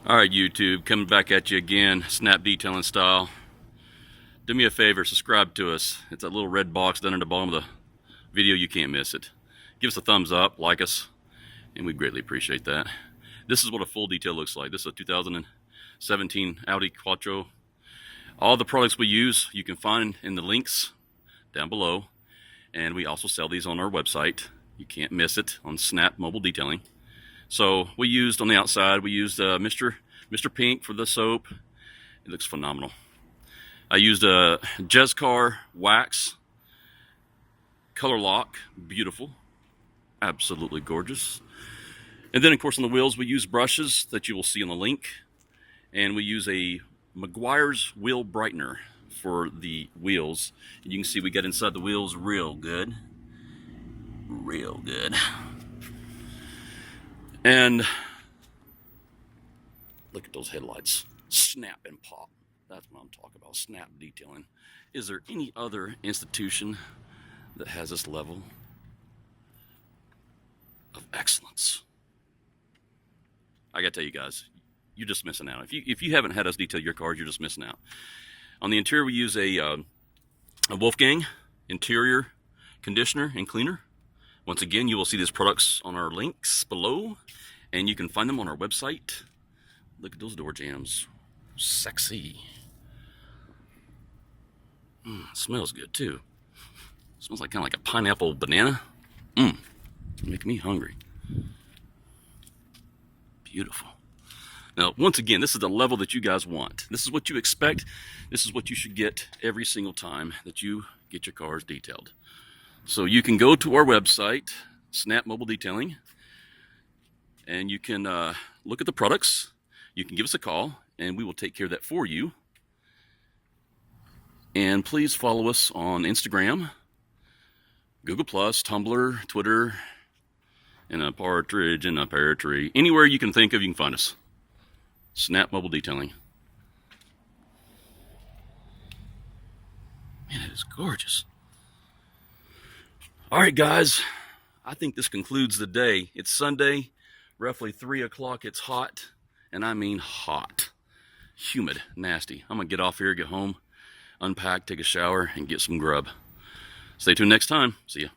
Alright YouTube, coming back at you again, snap detailing style. Do me a favor, subscribe to us. It's that little red box down at the bottom of the video, you can't miss it. Give us a thumbs up, like us, and we greatly appreciate that. This is what a full detail looks like. This is a 2017 Audi Quattro. All the products we use, you can find in the links down below. And we also sell these on our website. You can't miss it on Snap Mobile Detailing. So we used on the outside, we used Mr. Pink for the soap. It looks phenomenal. I used a Jescar wax, color lock, beautiful, absolutely gorgeous. And then of course on the wheels we use brushes that you will see on the link. And we use a Maguire's wheel brightener for the wheels. And you can see we got inside the wheels real good. Real good. And look at those headlights. Snap and pop. That's what I'm talking about. Snap detailing. Is there any other institution that has this level of excellence? I gotta tell you guys, you're just missing out. If you haven't had us detail your cars, you're just missing out. On the interior, we use a Wolfgang interior conditioner and cleaner. Once again, you will see these products on our links below, and you can find them on our website. Look at those door jambs. Sexy. Smells good too. Smells like kind of like a pineapple banana. Making me hungry. Beautiful. Now, once again, this is the level that you guys want. This is what you expect. This is what you should get every single time that you get your cars detailed. So you can go to our website, Snap Mobile Detailing, and you can look at the products. You can give us a call, and we will take care of that for you. And please follow us on Instagram, Google+, Tumblr, Twitter, and a partridge in a pear tree. Anywhere you can think of, you can find us. Snap Mobile Detailing. Man, it is gorgeous. All right, guys, I think this concludes the day. It's Sunday, roughly 3 o'clock. It's hot, and I mean hot, humid, nasty. I'm going to get off here, get home, unpack, take a shower, and get some grub. Stay tuned next time. See ya.